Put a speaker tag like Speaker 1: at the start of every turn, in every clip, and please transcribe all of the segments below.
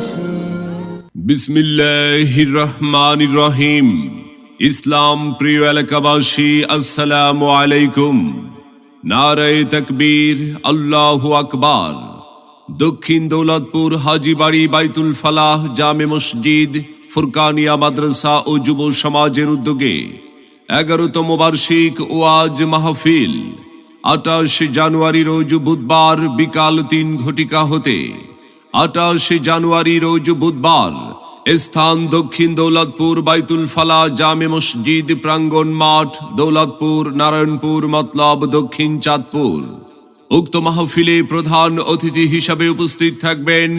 Speaker 1: দেশে।
Speaker 2: বিসমিল্লাহির রহমানির রহিম। ইসলাম প্রিয় এলাকাবাসী, আসসালামু আলাইকুম। নারায়ে তাকবীর, আল্লাহু আকবার। দক্ষিণ দৌলতপুর হাজীবাড়ি বাইতুল ফালাহ জামে মসজিদ, ফুরকানিয়া মাদ্রাসা ও যুব সমাজের উদ্যোগে 11তম বার্ষিক ওয়াজ মাহফিল 28 জানুয়ারি রোজ বুধবার বিকাল 3 ঘটিকা হতে 28 জানুয়ারি রোজ বুধবার, স্থান দক্ষিণ দৌলতপুর বাইতুল ফালাহ জামে মসজিদ প্রাঙ্গণ মাঠ, দৌলতপুর, নারায়ণপুর, মতলব, দক্ষিণ চাঁদপুর। উক্ত মাহফিলে প্রধান অতিথি হিসাবে উপস্থিত থাকবেন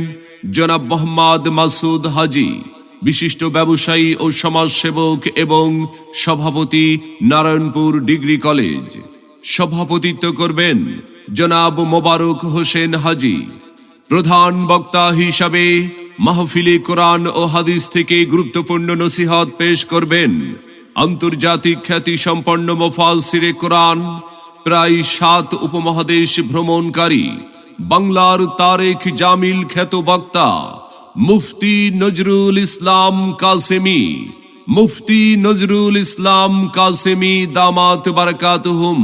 Speaker 2: জনাব মোহাম্মদ মাসুদ হাজী, বিশিষ্ট ব্যবসায়ী ও সমাজসেবক এবং সভাপতি, নারায়ণপুর ডিগ্রি কলেজ। সভাপতিত্ব করবেন জনাব মোবারক হোসেন হাজী। প্রধান বক্তা হিসাবে মাহফিলে কোরআন ও হাদিস থেকে গুরুত্বপূর্ণ নসিহত পেশ করবেন আন্তর্জাতিক খ্যাতি সম্পন্ন মুফাসসিরে কোরআন, প্রায় 7 উপমহাদেশ ভ্রমণকারী, বাংলার তারেক জামিল খ্যাত বক্তা মুফতি নজরুল ইসলাম কাসেমি। মুফতি নজরুল ইসলাম কাসেমি দামাত বারাকাতুহুম,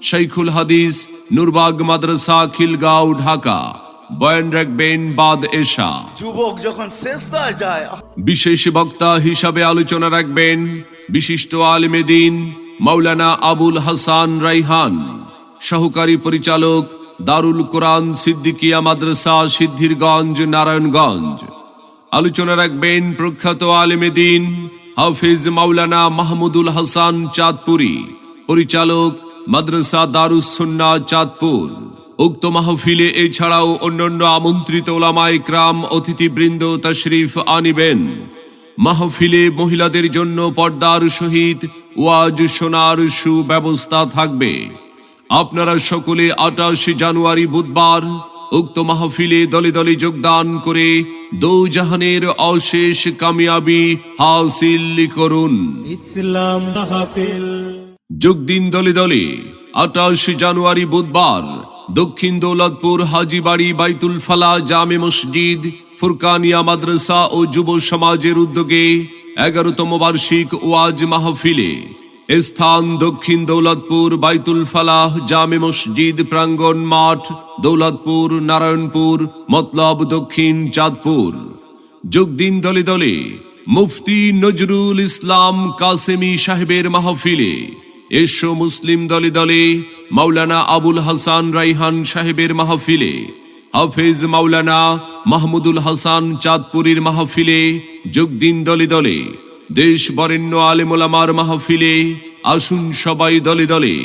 Speaker 2: শাইখুল হাদিস, নূরবাগ মাদ্রাসা, খিলগাঁও, ঢাকা। বয়ান রাখবেন বাদ এশা।
Speaker 3: যুবক যখন সেজদায় যায়,
Speaker 2: বিশেষ বক্তা হিসাবে আলোচনা রাখবেন বিশিষ্ট আলেমে দ্বীন মাওলানা আবুল হাসান রাইহান, সহকারী পরিচালক, দারুল কোরআন সিদ্দিকিয়া মাদ্রাসা, সিদ্ধিরগঞ্জ, নারায়ণগঞ্জ। আলোচনা রাখবেন প্রখ্যাত আলেমে দ্বীন হাফিজ মাওলানা মাহমুদুল হাসান চাঁদপুরি, পরিচালক, মাদ্রাসা দারুস সুন্নাহ, চাঁদপুর। উক্ত মাহফিলে এছাড়াও অন্যান্য আমন্ত্রিত ওলামায়ে ইকরাম অতিথিবৃন্দ তাশরিফ আনিবেন। মাহফিলে মহিলাদের জন্য পর্দার সহিত ওয়াজ শোনার সুব্যবস্থা থাকবে। আপনারা সকলে 28 জানুয়ারি বুধবার উক্ত মাহফিলে দলে দলে যোগদান করে দোজাহানের অশেষ কামিয়াবি হাসিল করুন।
Speaker 1: ইসলাম মাহফিল।
Speaker 2: যোগ দিন দলে দলে 28 জানুয়ারি বুধবার দক্ষিণ দৌলতপুর হাজীবাড়ি বাইতুল ফালাহ জামে মসজিদ, ফুরকানিয়া মাদ্রাসা ও যুব সমাজের উদ্যোগে 11তম বার্ষিক ওয়াজ মাহফিলে। স্থান দক্ষিণ দৌলতপুর বাইতুল ফালাহ জামে মসজিদ প্রাঙ্গণ মাঠ, দৌলতপুর, নারায়ণপুর, মতলব, দক্ষিণ চাঁদপুর। যোগ দিন দলে দলে মুফতি নজরুল ইসলাম কাসেমি সাহেবের মাহফিলে। এসো মুসলিম দলে দলে মাওলানা আবুল হাসান রাইহান সাহেবের মাহফিলে, হাফেজ মাওলানা মাহমুদুল হাসান চাঁদপুরীর মাহফিলে। যোগ দিন দলে দলে দেশ বরেণ্য আলেম ওলামার মাহফিলে। আসুন সবাই দলে দলে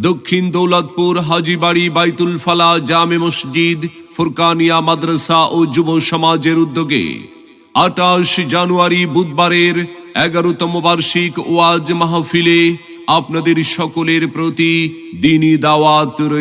Speaker 2: দক্ষিণ দৌলতপুর হাজীবাড়ি বাইতুল ফালাহ জামে মসজিদ, ফুরকানিয়া মাদ্রাসা ও যুব সমাজের উদ্যোগে 28 জানুয়ারি বুধবারের 11তম বার্ষিক ওয়াজ মাহফিলে আপনাদের সকলের প্রতি দ্বীনি দাওয়াত রইল।